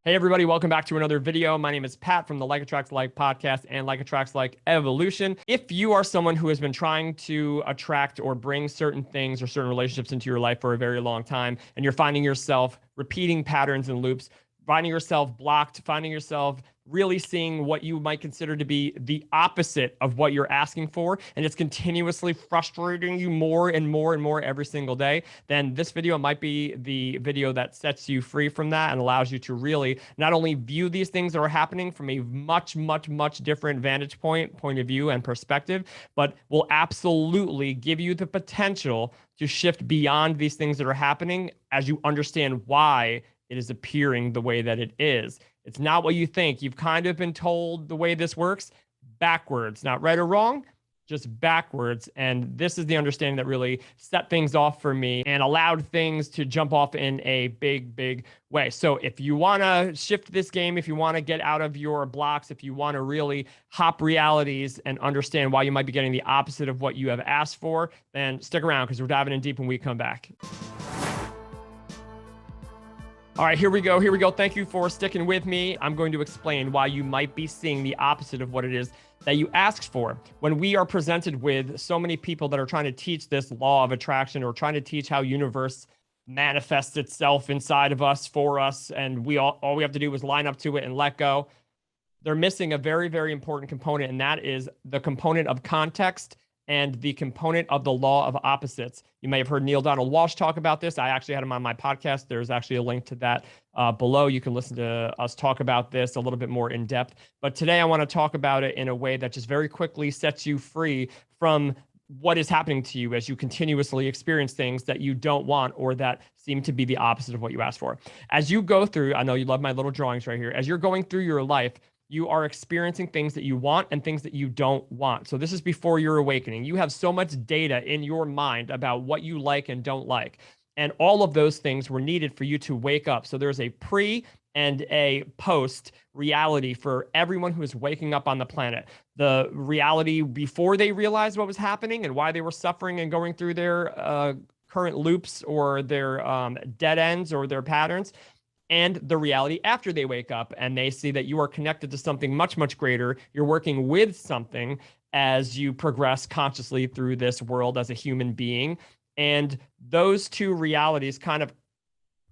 Hey everybody, welcome back to another video. My name is Pat from the Like Attracts Like podcast and Like Attracts Like Evolution. If you are someone who has been trying to attract or bring certain things or certain relationships into your life for a very long time, and you're finding yourself repeating patterns and loops, finding yourself blocked, finding yourself really seeing what you might consider to be the opposite of what you're asking for, and it's continuously frustrating you more and more and more every single day, then this video might be the video that sets you free from that and allows you to really not only view these things that are happening from a much different vantage point of view and perspective, but will absolutely give you the potential to shift beyond these things that are happening as you understand why it is appearing the way that it is. It's not what you think. You've kind of been told the way this works backwards, not right or wrong, just backwards. And this is the understanding that really set things off for me and allowed things to jump off in a big way. So if you want to shift this game, if you want to get out of your blocks, if you want to really hop realities and understand why you might be getting the opposite of what you have asked for, then stick around because we're diving in deep when we come back. All right, here we go. Thank you for sticking with me. I'm going to explain why you might be seeing the opposite of what it is that you asked for. When we are presented with so many people that are trying to teach this law of attraction or trying to teach how universe manifests itself inside of us for us, and all we have to do is line up to it and let go, they're missing a very important component, and that is the component of context and the component of the law of opposites. You may have heard Neil Donald Walsh talk about this. I actually had him on my podcast. There's actually a link to that below. You can listen to us talk about this a little bit more in depth. But today I want to talk about it in a way that just very quickly sets you free from what is happening to you as you continuously experience things that you don't want or that seem to be the opposite of what you asked for. As you go through, I know you love my little drawings right here. As you're going through your life, you are experiencing things that you want and things that you don't want. So this is before your awakening. You have so much data in your mind about what you like and don't like. And all of those things were needed for you to wake up. So there's a pre and a post reality for everyone who is waking up on the planet. The reality before they realized what was happening and why they were suffering and going through their current loops or their dead ends or their patterns, and the reality after they wake up and they see that you are connected to something much greater. You're working with something as you progress consciously through this world as a human being. And those two realities kind of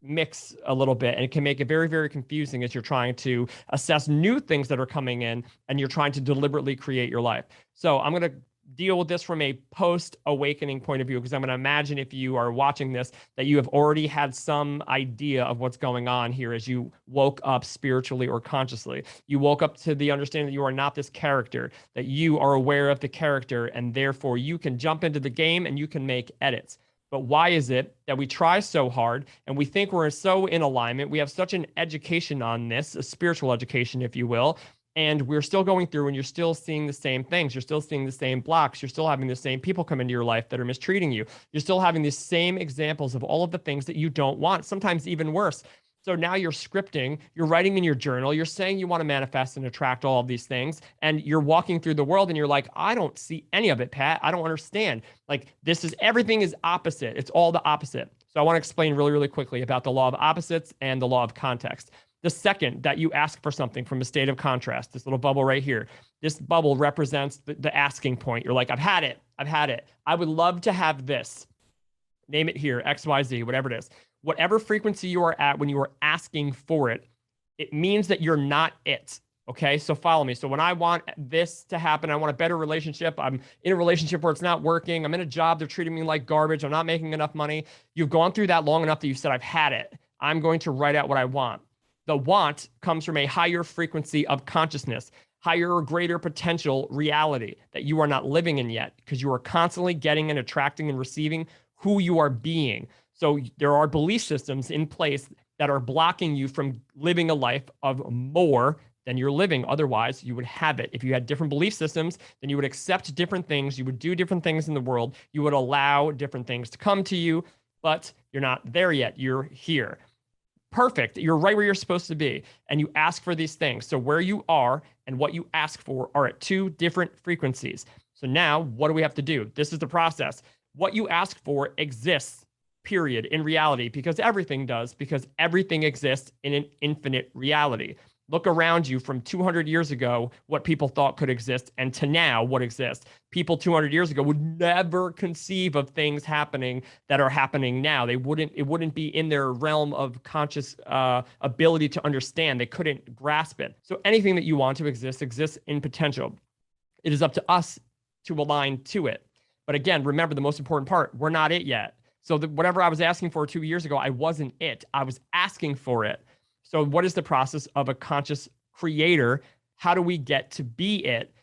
mix a little bit, and it can make it very confusing as you're trying to assess new things that are coming in and you're trying to deliberately create your life. So I'm going to deal with this from a post-awakening point of view, because I'm going to imagine if you are watching this that you have already had some idea of what's going on here as you woke up spiritually or consciously. You woke up to the understanding that you are not this character, that you are aware of the character, and therefore you can jump into the game and you can make edits. But why is it that we try so hard and we think we're so in alignment? We have such an education on this, a spiritual education, if you will, and we're still going through and you're still seeing the same things. You're still seeing the same blocks. You're still having the same people come into your life that are mistreating you. You're still having these same examples of all of the things that you don't want, sometimes even worse. So now you're scripting, you're writing in your journal, you're saying you want to manifest and attract all of these things, and you're walking through the world and you're like, I don't see any of it, Pat. I don't understand. Like, everything is opposite. It's all the opposite. So I want to explain really quickly about the law of opposites and the law of context. The second that you ask for something from a state of contrast, this little bubble right here, this bubble represents the asking point. You're like, I've had it. I would love to have this. Name it here, X, Y, Z, whatever it is. Whatever frequency you are at when you are asking for it, it means that you're not it. Okay, so follow me. So when I want this to happen, I want a better relationship. I'm in a relationship where it's not working. I'm in a job, they're treating me like garbage. I'm not making enough money. You've gone through that long enough that you said, I've had it. I'm going to write out what I want. The want comes from a higher frequency of consciousness, higher or greater potential reality that you are not living in yet, because you are constantly getting and attracting and receiving who you are being. So there are belief systems in place that are blocking you from living a life of more than you're living. Otherwise, you would have it. If you had different belief systems, then you would accept different things. You would do different things in the world. You would allow different things to come to you, but you're not there yet. You're here. Perfect. You're right where you're supposed to be. And you ask for these things. So where you are and what you ask for are at two different frequencies. So now what do we have to do? This is the process. What you ask for exists, period, in reality, because everything does, because everything exists in an infinite reality. Look around you from 200 years ago, what people thought could exist, and to now, what exists. People 200 years ago would never conceive of things happening that are happening now. It wouldn't be in their realm of conscious ability to understand. They couldn't grasp it. So anything that you want to exist exists in potential. It is up to us to align to it. But again, remember the most important part, we're not it yet. So whatever I was asking for 2 years ago, I wasn't it. I was asking for it. So what is the process of a conscious creator? How do we get to be it?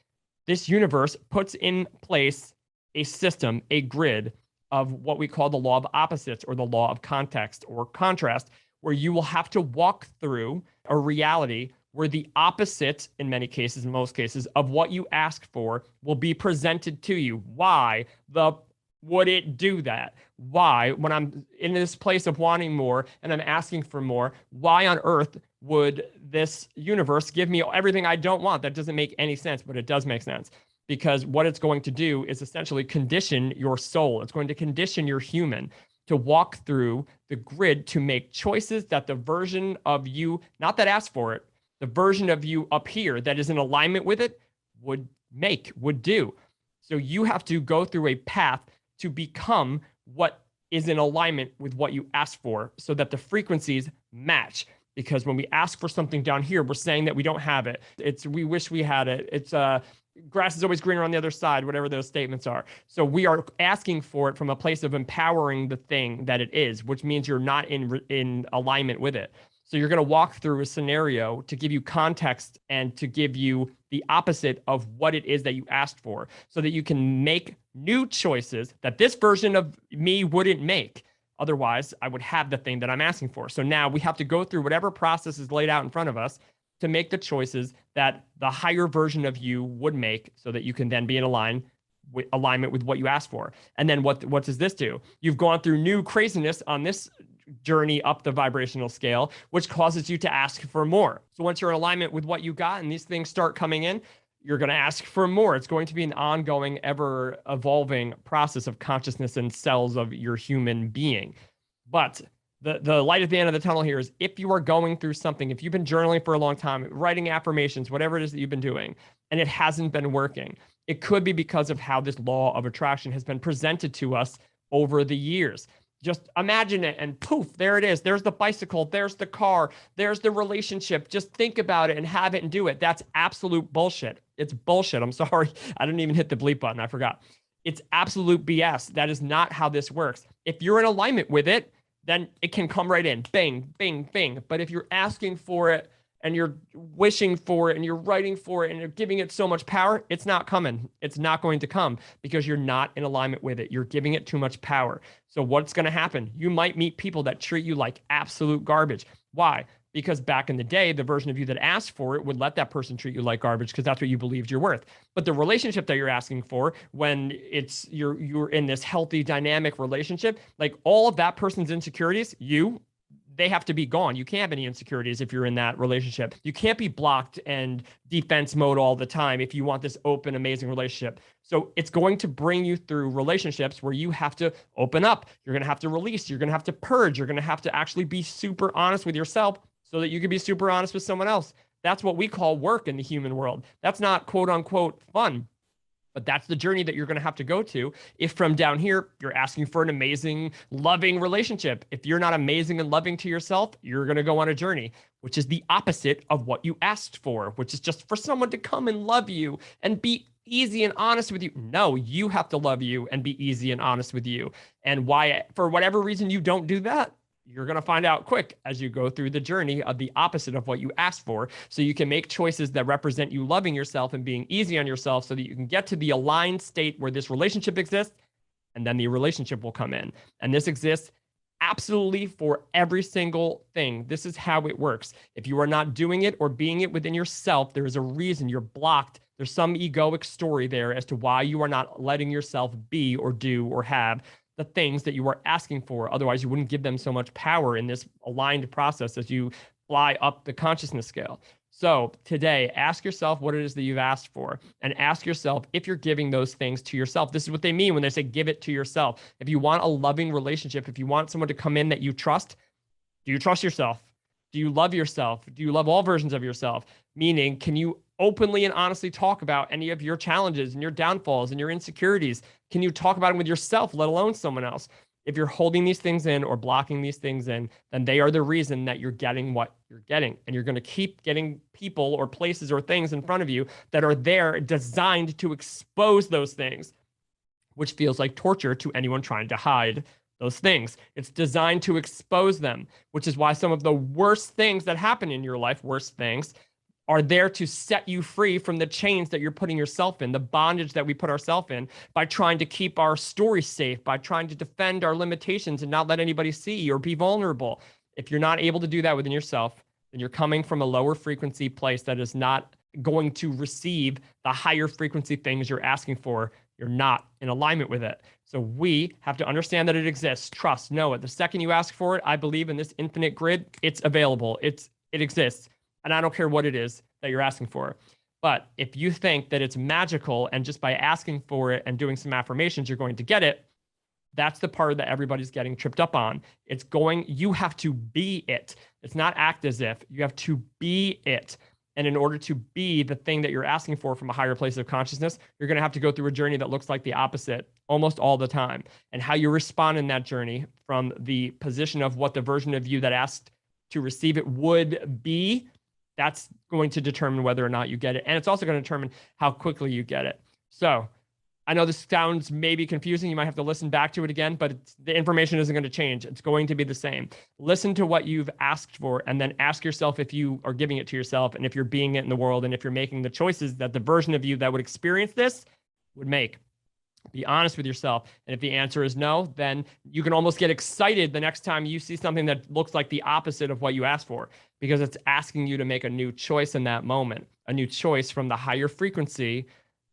This universe puts in place a system, a grid of what we call the law of opposites or the law of context or contrast, where you will have to walk through a reality where the opposite, in many cases, in most cases, of what you asked for will be presented to you. Why would it do that? Why, when I'm in this place of wanting more and I'm asking for more, why on earth would this universe give me everything I don't want? That doesn't make any sense, but it does make sense, because what it's going to do is essentially condition your soul. It's going to condition your human to walk through the grid to make choices that the version of you, not that asked for it, the version of you up here that is in alignment with it would do. So you have to go through a path to become what is in alignment with what you asked for so that the frequencies match. Because when we ask for something down here, we're saying that we don't have it. We wish we had it. It's grass is always greener on the other side, whatever those statements are. So we are asking for it from a place of empowering the thing that it is, which means you're not in alignment with it. So you're going to walk through a scenario to give you context and to give you the opposite of what it is that you asked for, so that you can make new choices that this version of me wouldn't make. Otherwise, I would have the thing that I'm asking for. So now we have to go through whatever process is laid out in front of us to make the choices that the higher version of you would make, so that you can then be in alignment with what you asked for. And then what does this do? You've gone through new craziness on this journey up the vibrational scale, which causes you to ask for more. So once you're in alignment with what you got and these things start coming in, you're going to ask for more. It's going to be an ongoing, ever evolving process of consciousness and cells of your human being. But the light at the end of the tunnel here is, if you are going through something, if you've been journaling for a long time, writing affirmations, whatever it is that you've been doing, and it hasn't been working, it could be because of how this law of attraction has been presented to us over the years. Just imagine it and poof, there it is. There's the bicycle, there's the car, there's the relationship. Just think about it and have it and do it. That's absolute bullshit. It's bullshit. I'm sorry. I didn't even hit the bleep button. I forgot. It's absolute BS. That is not how this works. If you're in alignment with it, then it can come right in. Bing, bing, bing. But if you're asking for it and you're wishing for it and you're writing for it and you're giving it so much power, it's not coming. It's not going to come because you're not in alignment with it. You're giving it too much power. So what's going to happen? You might meet people that treat you like absolute garbage. Why? Because back in the day, the version of you that asked for it would let that person treat you like garbage because that's what you believed you're worth. But the relationship that you're asking for, when it's you're in this healthy, dynamic relationship, like all of that person's insecurities, they have to be gone. You can't have any insecurities if you're in that relationship. You can't be blocked and defense mode all the time if you want this open, amazing relationship. So it's going to bring you through relationships where you have to open up. You're going to have to release. You're going to have to purge. You're going to have to actually be super honest with yourself so that you can be super honest with someone else. That's what we call work in the human world. That's not quote unquote fun. But that's the journey that you're going to have to go to if from down here, you're asking for an amazing, loving relationship. If you're not amazing and loving to yourself, you're going to go on a journey, which is the opposite of what you asked for, which is just for someone to come and love you and be easy and honest with you. No, you have to love you and be easy and honest with you. And why, for whatever reason you don't do that, you're going to find out quick as you go through the journey of the opposite of what you asked for. So you can make choices that represent you loving yourself and being easy on yourself so that you can get to the aligned state where this relationship exists, and then the relationship will come in. And this exists absolutely for every single thing. This is how it works. If you are not doing it or being it within yourself, there is a reason you're blocked. There's some egoic story there as to why you are not letting yourself be or do or have the things that you are asking for. Otherwise, you wouldn't give them so much power in this aligned process as you fly up the consciousness scale. So today, ask yourself what it is that you've asked for, and ask yourself if you're giving those things to yourself. This is what they mean when they say give it to yourself. If you want a loving relationship, if you want someone to come in that you trust, do you trust yourself? Do you love yourself? Do you love all versions of yourself? Meaning, can you openly and honestly talk about any of your challenges and your downfalls and your insecurities? Can you talk about them with yourself, let alone someone else? If you're holding these things in or blocking these things in, then they are the reason that you're getting what you're getting. And you're going to keep getting people or places or things in front of you that are there designed to expose those things, which feels like torture to anyone trying to hide those things. It's designed to expose them, which is why some of the worst things that happen in your life, worst things, are there to set you free from the chains that you're putting yourself in, the bondage that we put ourselves in by trying to keep our story safe, by trying to defend our limitations and not let anybody see or be vulnerable. If you're not able to do that within yourself, then you're coming from a lower frequency place that is not going to receive the higher frequency things you're asking for. You're not in alignment with it. So we have to understand that it exists. Trust, know it. The second you ask for it, I believe in this infinite grid, it's available. It exists. And I don't care what it is that you're asking for. But if you think that it's magical and just by asking for it and doing some affirmations, you're going to get it, that's the part that everybody's getting tripped up on. You have to be it. It's not act as if. You have to be it. And in order to be the thing that you're asking for from a higher place of consciousness, you're going to have to go through a journey that looks like the opposite almost all the time. And how you respond in that journey from the position of what the version of you that asked to receive it would be, that's going to determine whether or not you get it. And it's also going to determine how quickly you get it. So I know this sounds maybe confusing. You might have to listen back to it again, but the information isn't going to change. It's going to be the same. Listen to what you've asked for and then ask yourself if you are giving it to yourself and if you're being it in the world and if you're making the choices that the version of you that would experience this would make. Be honest with yourself. And if the answer is no, then you can almost get excited the next time you see something that looks like the opposite of what you asked for, because it's asking you to make a new choice in that moment, a new choice from the higher frequency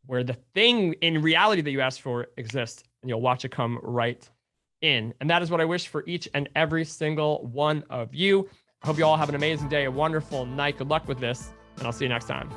where the thing in reality that you asked for exists, and you'll watch it come right in. And that is what I wish for each and every single one of you. I hope you all have an amazing day, a wonderful night. Good luck with this, and I'll see you next time.